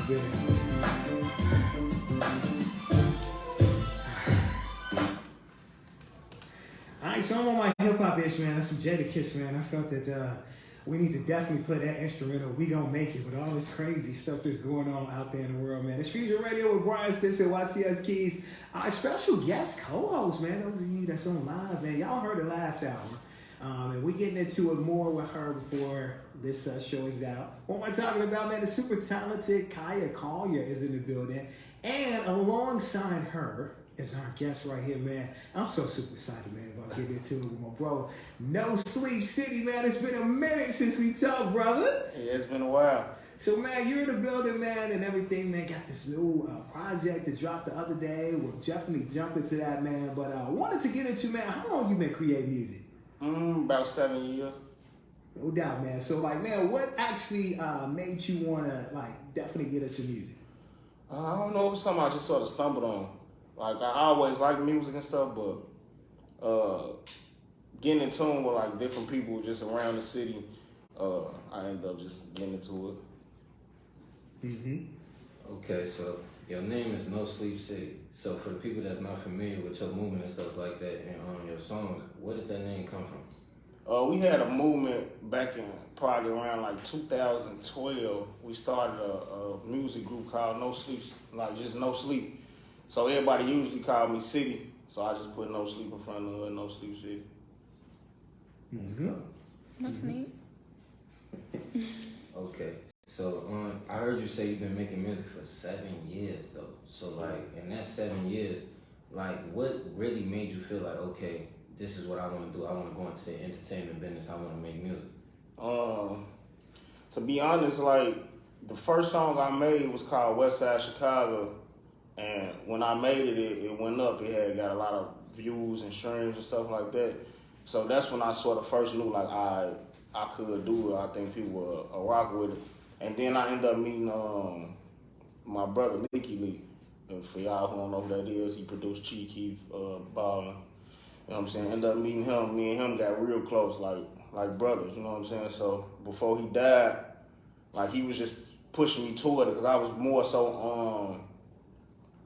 bit. Alright, so I'm on my hip hop ish, man. That's some Jada Kiss, man. I felt that we need to definitely play that instrumental. We gonna make it with all this crazy stuff that's going on out there in the world, man. It's Fusion Radio with Brian Sticks and YTS Keys. Our special guest co-host, man. Those of you that's on live, man. Y'all heard the last album. And we getting into it more with her before this show is out. What am I talking about, man? The super talented Kaya Collier is in the building. And alongside her is our guest right here, man. I'm so super excited, man, about getting into it with my bro. NoSleepCity, man. It's been a minute since we talked, brother. Yeah, it's been a while. So, man, you're in the building, man, and everything, man. Got this new project that dropped the other day. We'll definitely jump into that, man. But I wanted to get into, man, how long you been creating music? About 7 years. No doubt, man. So, like, man, what actually made you want to, like, definitely get into music? I don't know, it was something I just sort of stumbled on. Like, I always liked music and stuff, but getting in tune with, like, different people just around the city, I ended up just getting into it. Okay, so your name is NoSleepCity. So for the people that's not familiar with your movement and stuff like that and on your songs, where did that name come from? We had a movement back in probably around like 2012. We started a music group called No Sleep, like just No Sleep. So everybody usually called me City. So I just put No Sleep in front of the No Sleep City. No sleep. Okay, so I heard you say you've been making music for 7 years though. So like in that 7 years, like what really made you feel like, okay, this is what I want to do. I want to go into the entertainment business. I want to make music. To be honest, like the first song I made was called West Side Chicago, and when I made it, it went up. It had got a lot of views and streams and stuff like that. So that's when I sort of first knew like I could do it. I think people will rock with it. And then I ended up meeting my brother Leaky Lee. And for y'all who don't know who that is, he produced Chief Keef, Ballin'. You know what I'm saying? Ended up meeting him. Me and him got real close, like brothers. You know what I'm saying? So before he died, like he was just pushing me toward it because I was more so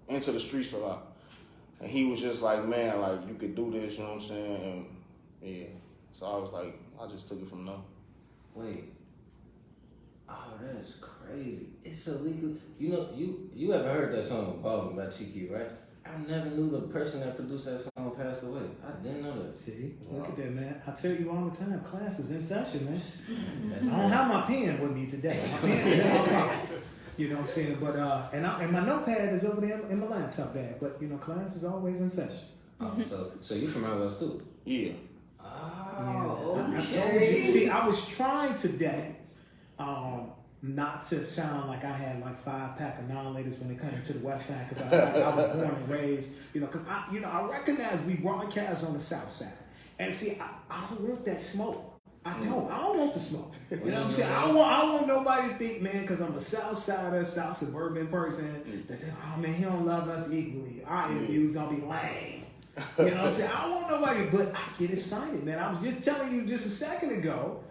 into the streets a lot. And he was just like, man, like you could do this. You know what I'm saying? And yeah. So I was like, I just took it from there. Wait. Oh, that's crazy. It's illegal. You know, you ever heard that song Ballin' by Cheeky, right? I never knew the person that produced that song passed away. I didn't know that. See, look at that, man. I tell you all the time, class is in session, man. I don't have my pen with me today. My pen is in my pocket. You know what I'm saying? But and my notepad is over there in my laptop bag. But you know, class is always in session. Oh, so you from out west too? Yeah. Oh, yeah. okay. See, I was trying today not to sound like I had like 5-pack of non-ladies when it came to the West Side, because I was born and raised, you know, because I recognize we broadcast on the South Side, and see, I don't want that smoke. I don't want the smoke. You know what I'm saying? I don't want nobody to think, man, because I'm a South Sider, South suburban person, that oh man, he don't love us equally. Our interview's gonna be lame. You know what I'm saying? I don't want nobody, but I get excited, man. I was just telling you just a second ago,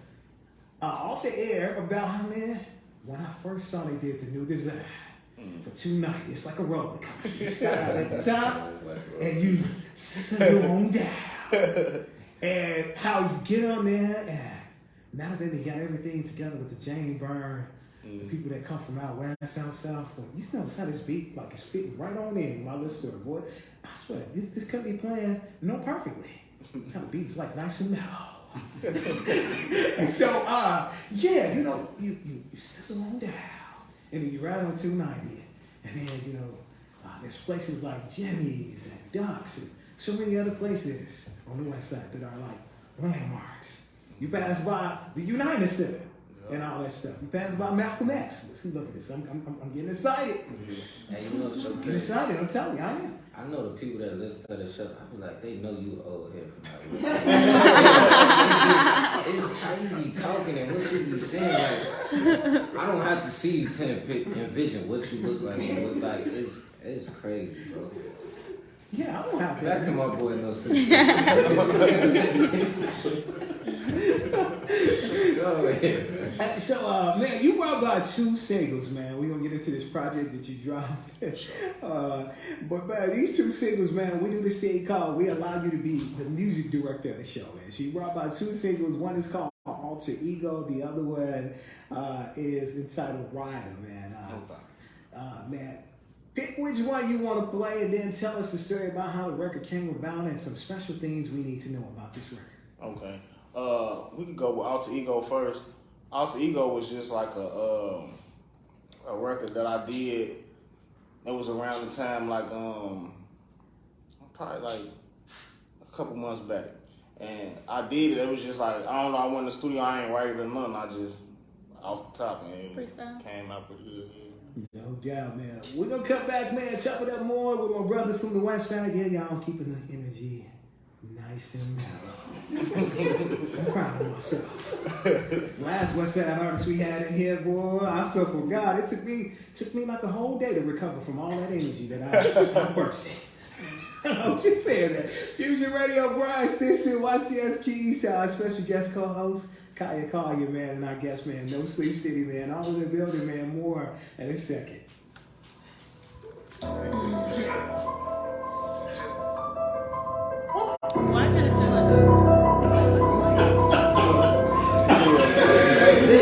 off the air, about how, man, when I first saw they did the new design for 2 nights, it's like a roller coaster. You start out at the top, and you slow on down. And how you get on there, and now that they got everything together with the Jane Byrne, the people that come from out west, out south, you notice how this beat, like it's fitting right on in my little story, boy. I swear, this could be playing perfectly. Kind of beat is like nice and mellow. And so, yeah, you know, you sizzle on down, and then you ride on 290, and then, you know, there's places like Jimmy's and Ducks and so many other places on the west side that are like landmarks. You pass by the United Center and all that stuff. You pass by Malcolm X. See, look at this. I'm getting excited. And you know, so getting excited. I'm telling you, I am. I know the people that listen to the show, I be like, they know you old head from out It's how you be talking and what you be saying. Like, I don't have to see you to envision what you look like and look like. It's crazy, bro. Yeah, I don't have Back that. to my boy, No Sleep. Go ahead, man. So, man, you brought about 2 singles, man. We're going to get into this project that you dropped. But, man, these 2 singles, man, we do this thing called We Allow You to Be the Music Director of the show, man. So you brought about 2 singles. One is called Alter Ego. The other one is entitled Rider, man. Man, pick which one you want to play and then tell us the story about how the record came about and some special things we need to know about this record. Okay. We could go with Alter Ego first. Alter Ego was just like a record that I did. It was around the time like probably like a couple months back. And I did it. It was just like, I don't know, I went in the studio, I ain't writing or nothing. I just off the top, man. Freestyle. Came out pretty good. No doubt, man. We're going to come back, man, chop it up more with my brother from the West Side. Yeah, y'all keeping the energy nice and mellow. I'm proud of myself. Last West Side artist we had in here, boy, I swear for God, it took me like a whole day to recover from all that energy that I bursted. I'm just saying that. Fusion Radio, Brian Stinson, YTS Keys, our special guest co-host, Kaya Collier, man, and our guest, man, No Sleep City, man, all in the building, man, more in a second. Why can't it feel like that?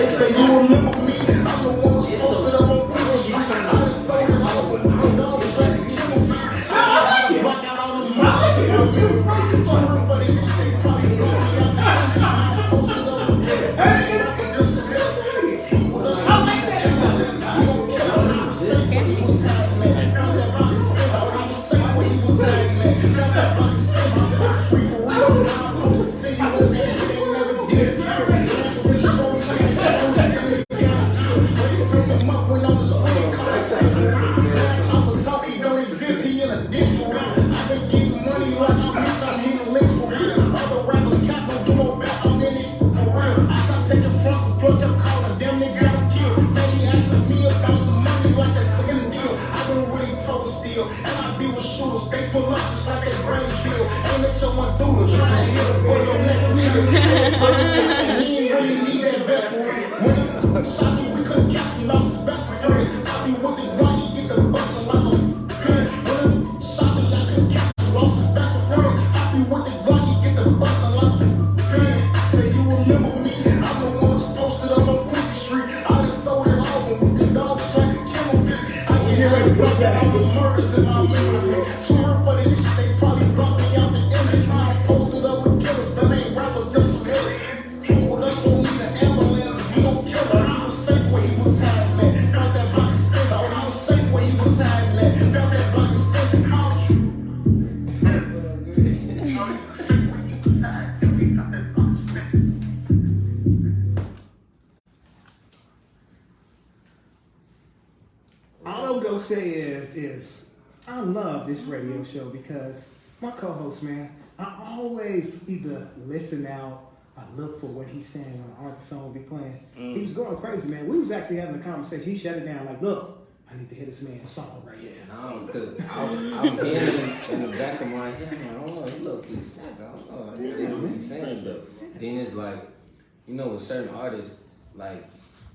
Say you remember me, I'm the one who's posted up on Christmas. I done sold it all with my dog, trying to kill me. I had to rock out on the mouth. I feel sorry for this shit, probably brought me out. I posted up with this. I like that. All I'm gonna say is I love this radio show because my co-host, man, I always either listen out or look for what he's saying when the artist song be playing. He was going crazy, man. We was actually having a conversation. He shut it down like, look, I need to hear this man's song right here. No, because I'm hearing in the back of my head, I don't know, he low-key snapping. I don't know what he's saying, though. Then it's like, you know, with certain artists, like,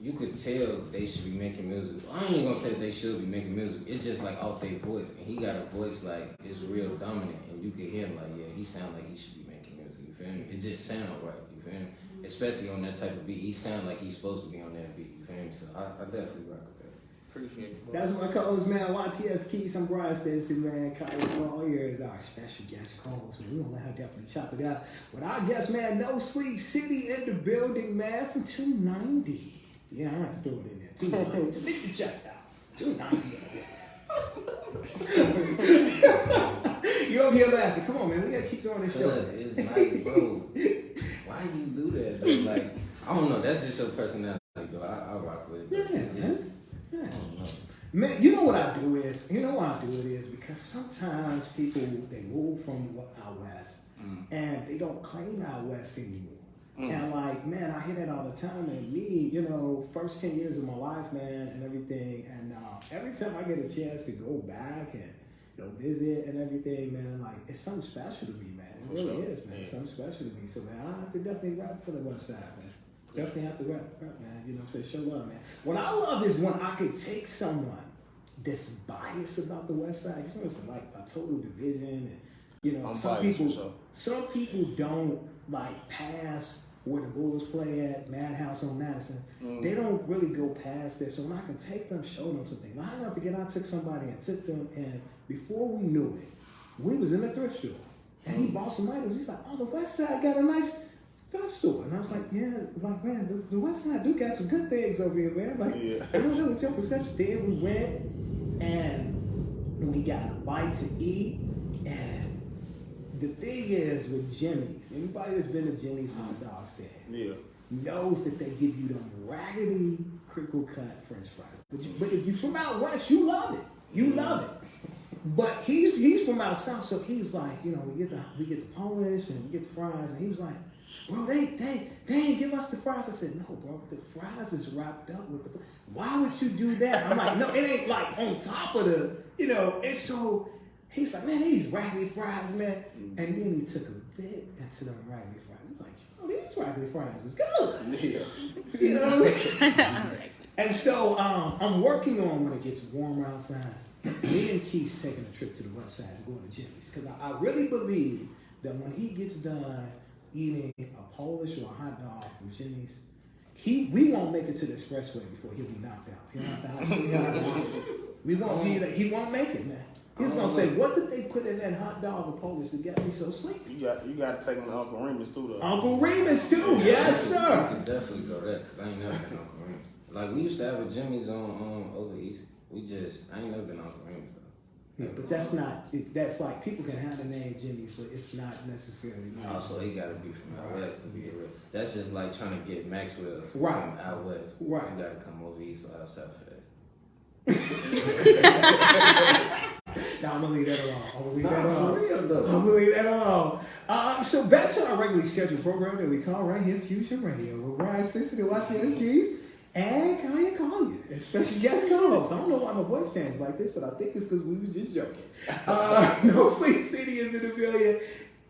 you could tell they should be making music. I ain't even gonna say that they should be making music. It's just like off their voice. And he got a voice like, it's real dominant. And you can hear him like, yeah, he sound like he should be making music. You feel me? It just sound right. You feel me? Especially on that type of beat. He sound like he's supposed to be on that beat. You feel me? So I definitely rock with that. Appreciate it. That's my co-host, man. YTS Keys. I'm Brian Stinson, man. Kyle Collier is our special guest co-host. We're gonna let her definitely chop it out. But our guest, man, No Sleep City in the building, man, from 290. Yeah, I have to throw it in there. 290. Stick your chest out. 290. You over here laughing. Come on, man. We gotta keep doing this show. It's like, bro, why you do that, though? Like, I don't know. That's just your personality, though. I rock with it. Yeah, It's just, yeah. I don't know. Man, you know what I do is, because sometimes people, they move from out west and they don't claim out west anymore. And like, man, I hear that all the time. And me, you know, first 10 years of my life, man, and everything. And every time I get a chance to go back and, you know, visit and everything, man, like, it's something special to me, man. It really is, man. Yeah. It's something special to me. So, man, I have to definitely rap for the West Side, man. Definitely have to rap, man. You know what I'm saying? Show love, man. What I love is when I could take someone that's biased about the West Side. You know, it's like a total division, and you know, I'm some biased for people, sure. some people don't like pass where the Bulls play at Madhouse on Madison. They don't really go past this. So when I can take them, show them something. I'll never forget. I took somebody and took them, and before we knew it, we was in a thrift store, and he bought some items. He's like, "Oh, the West Side got a nice thrift store," and I was like, "Yeah, like man, the West Side do got some good things over here, man." Like, I don't know what your perception. Then we went and we got a bite to eat, and the thing is with Jimmy's, anybody that's been to Jimmy's hot dog stand knows that they give you them raggedy crinkle cut French fries. But if you're from out west, you love it. You love it. But he's from out south, so he's like, you know, we get the polish and we get the fries, and he was like, "Bro, they ain't give us the fries." I said, "No, bro, the fries is wrapped up with the. Why would you do that?" I'm like, "No, it ain't like on top of the, you know." And so he's like, "Man, these raggedy fries, man." And then he took a bit into them raggedy fries. He's like, "Oh, these raggedy fries is good." You know what I mean? And so I'm working on when it gets warmer outside. Me and Keith's taking a trip to the West Side and going to Jimmy's, because I really believe that when he gets done eating a Polish or a hot dog from Jimmy's, we won't make it to the expressway before he'll be knocked out. He'll have the house. We won't be he won't make it, man. He's gonna say, "What did they put in that hot dog or Polish to get me so sleepy?" You got to take him to Uncle Remus too, though. Uncle Remus too, yes sir. We can definitely go there, because I ain't never been Uncle Remus. Like, we used to have a Jimmy's on over east. I ain't never been Uncle Remus though. Yeah, but that's like, people can have the name Jimmy's, but it's not necessarily. Also, he gotta be from out west to be real. That's just like trying to get Maxwell from out west. Right. You gotta come over east or out south for that. Now I'm gonna leave that alone. For real though. I'm gonna leave that alone. So back to our regularly scheduled program that we call right here Fusion Radio with Ryan Stinson and YTS Keys and Kaya Collier, especially guest co-host. I don't know why my voice changed like this, but I think it's because we was just joking. No Sleep City is in the building.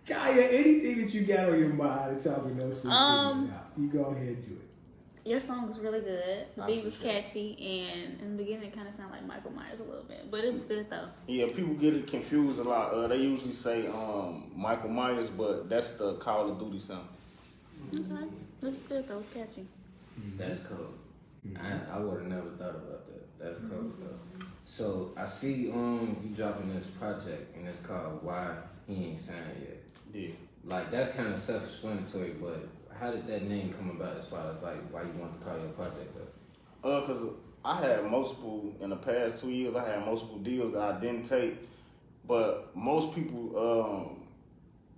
Kaya, anything that you got on your mind to tell me No Sleep City about, you go ahead and do it. Your song was really good. The beat was catchy, and in the beginning it kind of sounded like Michael Myers a little bit, but it was good though. Yeah, people get it confused a lot. They usually say Michael Myers, but that's the Call of Duty song. Okay, it was good though. It was catchy. That's cool. I would have never thought about that. That's cool though. So I see you dropping this project, and it's called Why He Ain't Signed Yet. Yeah. Like, that's kind of self-explanatory, but how did that name come about as far as like why you want to call your project though? Cause I had multiple in the past 2 years. I had multiple deals that I didn't take, but most people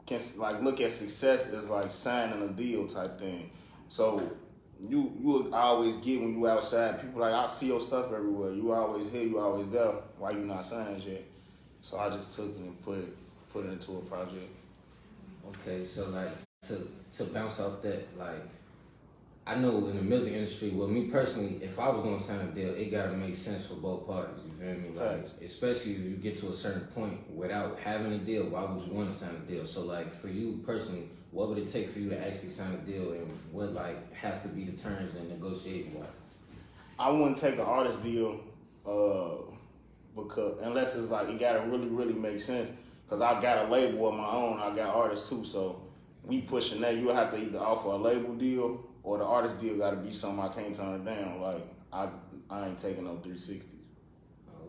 can like look at success as like signing a deal type thing. So you will always get when you outside. People like, I see your stuff everywhere. You always here. You always there. Why you not signed yet? So I just took it and put it into a project. Okay, so like to bounce off that, like, I know in the music industry, well, me personally, if I was gonna sign a deal, it gotta make sense for both parties. You feel me? Like, especially if you get to a certain point without having a deal, why would you want to sign a deal? So like, for you personally, what would it take for you to actually sign a deal, and what like has to be the terms and negotiating wise? I wouldn't take an artist deal because unless it's like it gotta really, really make sense. Cause I got a label of my own. I got artists too, so we pushing that. You have to either offer a label deal or the artist deal got to be something I can't turn down. Like I ain't taking no 360s.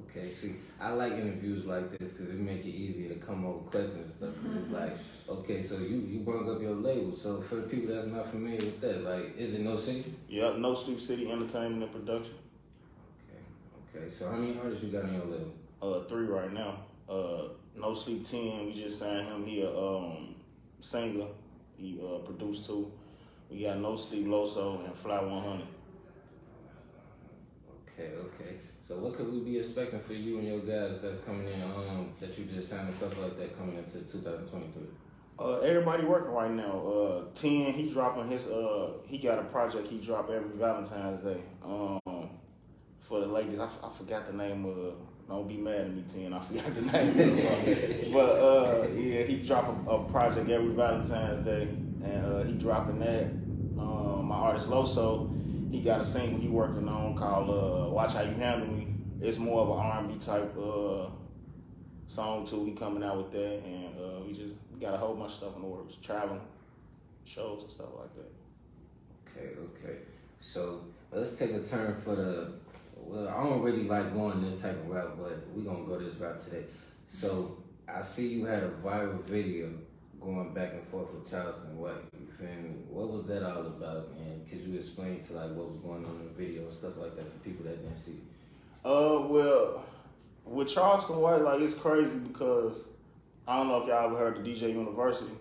Okay, see, I like interviews like this because it make it easier to come up with questions and stuff. Cause it's like, okay, so you brought up your label. So for the people that's not familiar with that, like, is it No City? Yep, No Sleep City Entertainment and Production. Okay. So how many artists you got on your label? 3 right now. No Sleep 10, we just signed him. He a singer. He produced 2. We got No Sleep Loso and Fly 100. Okay. So what could we be expecting for you and your guys that's coming in, that you just signed and stuff like that coming into 2023? Everybody working right now. 10, he dropping his he got a project he drop every Valentine's Day. For the ladies, I forgot the name of. Don't be mad at me, 10. I forgot the name of it. But yeah, he dropping a project every Valentine's Day, and he dropping that. my artist Loso, he got a single he working on called "Watch How You Handle Me." It's more of an R&B type song too. He coming out with that, and we got a whole bunch of stuff in the works, traveling, shows and stuff like that. Okay. So let's take a turn for the. Well, I don't really like going this type of route, but we're gonna go this route today. So I see you had a viral video going back and forth with Charleston White. You feel me? What was that all about? And could you explain to like what was going on in the video and stuff like that for people that didn't see? Well, with Charleston White, like it's crazy because I don't know if y'all ever heard of DJ University.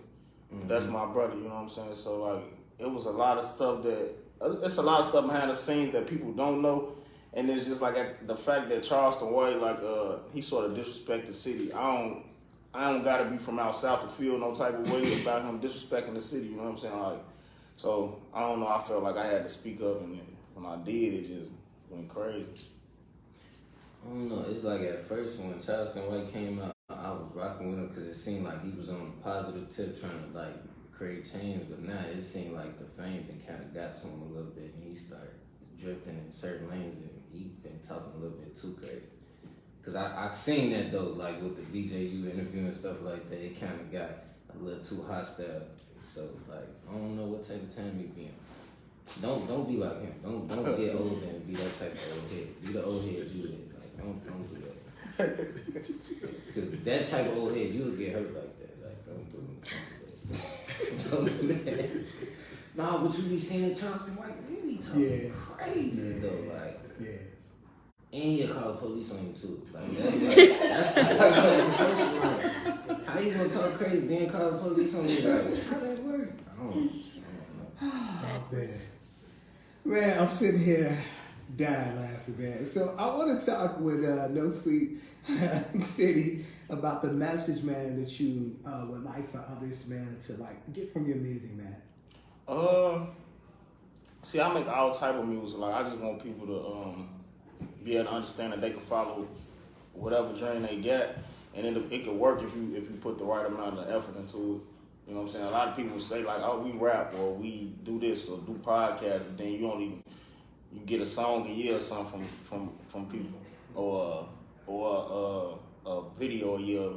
Mm-hmm. That's my brother, you know what I'm saying? So like it was a lot of stuff it's a lot of stuff behind the scenes that people don't know. And it's just like the fact that Charleston White, like he sort of disrespected the city. I don't gotta be from out south to feel no type of way about him disrespecting the city, you know what I'm saying? Like, so I don't know, I felt like I had to speak up, and when I did, it just went crazy. I don't know. It's like at first when Charleston White came out, I was rocking with him because it seemed like he was on a positive tip trying to like create change. But now it seemed like the fame then kind of got to him a little bit, and he started drifting in certain lanes, and he been talking a little bit too crazy. Cause I seen that though, like with the DJU interview and stuff like that, it kind of got a little too hostile. So like I don't know what type of time you be in. Don't be like him. Don't get old and be that type of old head. Be the old head you is. Don't do that. Because that type of old head, you'll get hurt like that. Like, don't do that. Don't do that. Nah, but you be seeing Charleston White, he be talking crazy though. Like, and he'll call the police on you too. Like, that's the worst type of person. Like, how you gonna talk crazy then call the police on you? Like, how that work? I don't know. Man, I'm sitting here dying laughing, man. So I want to talk with No Sleep City about the message, man, that you would like for others, man, to like get from your music, man. See, I make all type of music. Like, I just want people to be able to understand that they can follow whatever dream they get, and it can work if you put the right amount of effort into it. You know what I'm saying? A lot of people say like, oh, we rap or we do this or do podcasts, but then you get a song a year or something from people, or a video a year.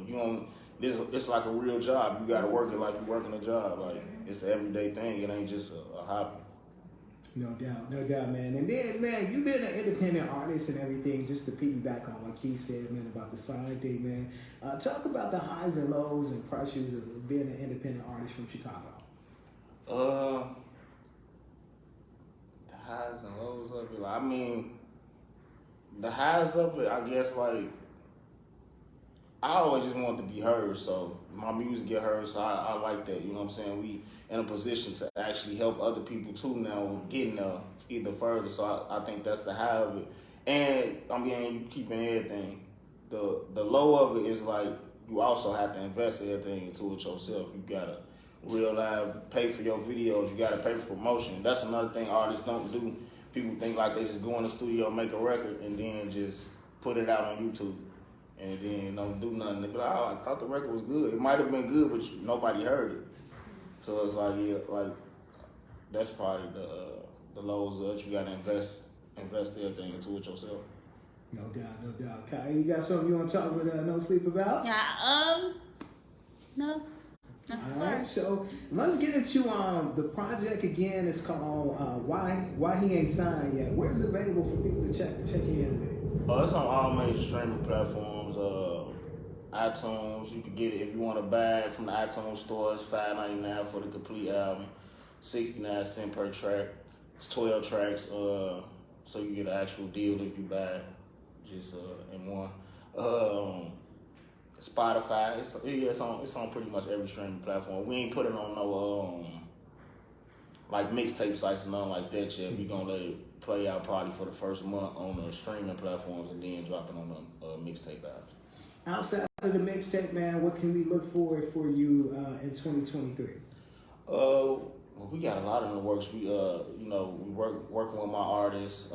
It's like a real job. You gotta work it like you're working a job. Like, it's an everyday thing. It ain't just a hobby. No doubt, man. And then, man, you've been an independent artist and everything. Just to piggyback on what Keith said, man, about the side thing, man. Talk about the highs and lows and pressures of being an independent artist from Chicago. The highs and lows of it. Like, I mean, the highs of it, I guess, like, I always just want to be heard, so my music get heard, so I like that, you know what I'm saying? We in a position to actually help other people too now, getting there either further, so I think that's the high of it. And, I mean, you keeping everything. The low of it is like, you also have to invest everything into it yourself. You gotta pay for your videos, you gotta pay for promotion. That's another thing artists don't do. People think like they just go in the studio, make a record, and then just put it out on YouTube. And then don't do nothing. They be like, oh, I thought the record was good. It might have been good, but nobody heard it. So it's like, yeah, like that's probably the lows of it. You gotta invest everything into it yourself. No doubt. Kai, you got something you want to talk with No Sleep about? Yeah, no. All right, so let's get into the project again. It's called Why He Ain't Signed Yet. Where is it available for people to check in with it? It's on all major streaming platforms. iTunes, you can get it if you want to buy it from the iTunes store. It's $5.99 for the complete album, 69 cents per track. It's 12 tracks, so you get an actual deal if you buy it just in one. Spotify, it's on pretty much every streaming platform. We ain't put it on no like mixtape sites and nothing like that yet. We gonna let it play out probably for the first month on the streaming platforms and then drop it on the mixtape apps. Outside of the mixtape, man, what can we look for you in 2023? Well, we got a lot in the works. We we working with my artists.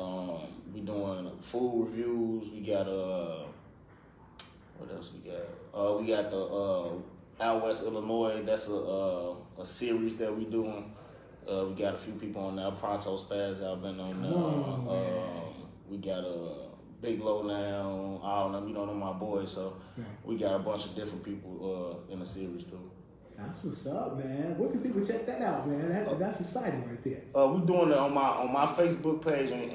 We doing food reviews. We got what else we got? We got the Out West Illinois. That's a series that we doing. We got a few people on there. Pronto Spaz out been on there. We got Big Low now, all of them. You know them my boys. So we got a bunch of different people in the series too. That's what's up, man. Where can people check that out, man? That's exciting right there. We doing it on my Facebook page and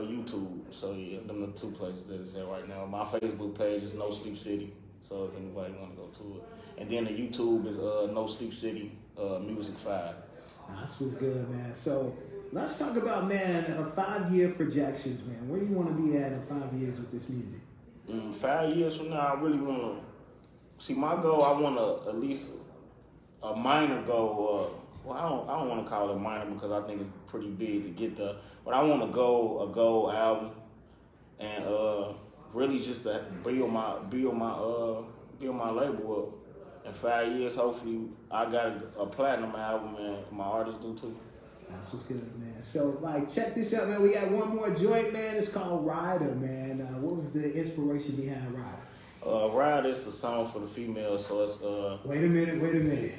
YouTube. So yeah, them the two places that it's at right now. My Facebook page is NoSleepCity. So if anybody want to go to it, and then the YouTube is NoSleepCity Music 5. That's what's good, man. So let's talk about, man, 5-year projections, man. Where do you want to be at in 5 years with this music? 5 years from now, I really want to see my goal. I want to at least a minor goal. Well, I don't want to call it a minor because I think it's pretty big to get there. But I want to go a gold album and really just to build my label up. In 5 years, hopefully, I got a platinum album and my artists do too. That's what's good, man. So, like, check this out, man. We got one more joint, man. It's called Rider, man. What was the inspiration behind Rider? Rider is a song for the females, so it's Wait a minute.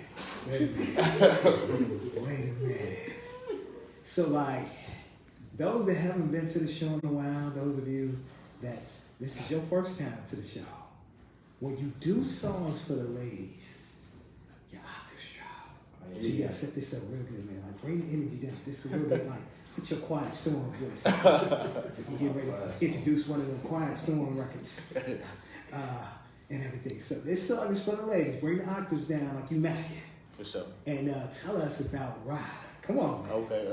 So, like, those that haven't been to the show in a while, those of you that this is your first time to the show, when you do songs for the ladies, your octaves drop. So you gotta set this up real good, man. Like, bring the energy down just a little bit, like, put your Quiet Storm voice. So you get ready to introduce one of them Quiet Storm records. And everything. So this song is for the ladies. Bring the octaves down like you macking. For sure. And tell us about Rider. Come on, man. Okay.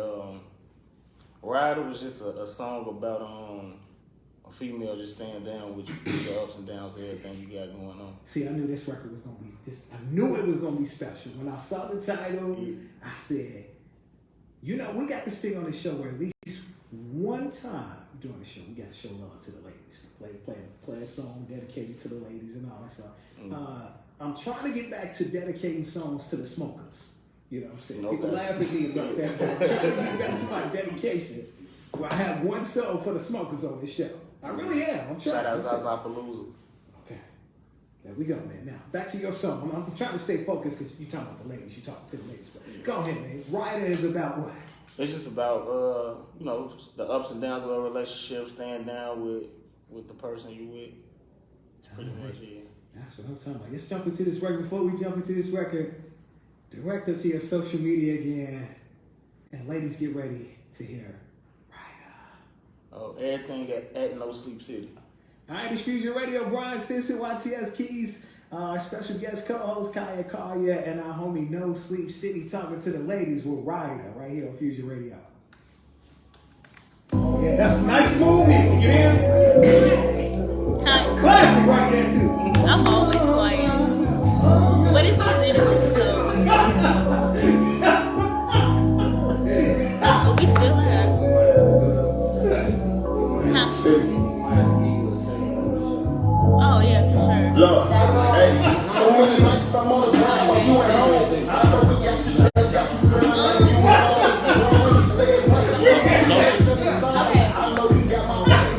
Rider was just a song about a female just staying down with you, the ups and downs of everything you got going on. See, I knew this record was gonna be I knew it was gonna be special. When I saw the title, I said, you know, we got this thing on the show where at least one time during the show we gotta show love to the ladies. Play a song dedicated to the ladies and all that stuff. I'm trying to get back to dedicating songs to the smokers. You know what I'm saying? Okay. People laugh at me about that, but I'm trying to get back to my dedication where I have one song for the smokers on this show. I really am. I'm trying. Shout out Zaza Palooza. Okay. There we go, man. Now, back to your song. I'm trying to stay focused because you're talking about the ladies. You're talking to the ladies. But go ahead, man. Rider is about what? It's just about, you know, the ups and downs of a relationship, staying down with the person you with. It's pretty much it. That's what I'm talking about. Let's jump into this record. Before we jump into this record, direct us to your social media again. And ladies, get ready to hear Rider. Everything at NoSleepCity. All right, it's Fusion Radio. Brian Stinson, YTS Keys, our special guest co-host Kaya Kaya, and our homie NoSleepCity talking to the ladies with Rider right here on Fusion Radio. Oh yeah, that's a nice move. You hear? That's a classic right there too. I'm always quiet. What is this interview? So, are we still live? Huh? Oh yeah, for sure. Look, hey, so many nights I'm on the ground while you at home. I know we got you girls, got you feeling like you at home. You don't really say it much. I know you got my back.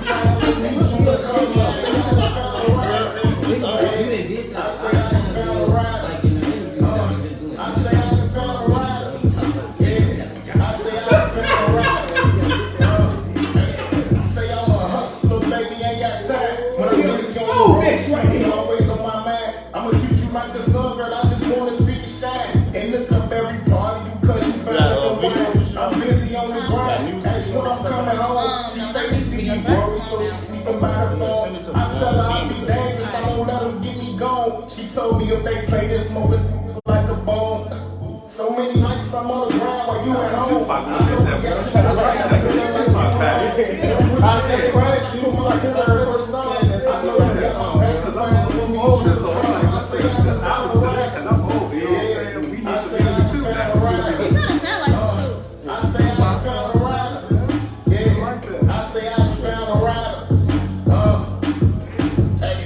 Always on my mind. I'ma treat you like the sun, girl. I just wanna see you shine. And look up every party you cause you found the wine. I'm busy on the grind. That's when I'm coming home. She say that she be worried, so she sleeping by the phone. I tell her I'll be dangerous, I won't let them get me gone. She told me if they play this smoke like a bone. So many nights I'm on the ground while you at home. I said it right, you look like the first song. I know you got my back, cause I'm old, so I say I'm old, you know what I'm saying? We need some music too. You kind of sound like you too. I say I found a rider. Yeah, I say I found a rider. Hey,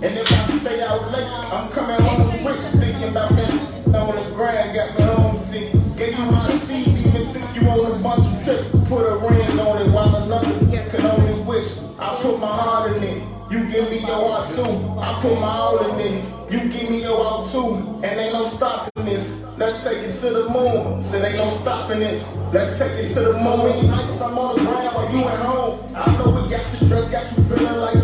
and if I stay out late, I'm coming home rich, thinking about that on the grind, got me homesick. Gave you my seed, even took you on a bunch of trips. Put a ring on it while another can only wish. I put my heart in it. You give me your heart too. I put my all in it. You give me your all too. And ain't no stopping. this. Let's take it to the moon. Said ain't no stopping this. Let's take it to the moon. Many nights I'm on the ground while you at home. I know we got you stressed, got you feeling like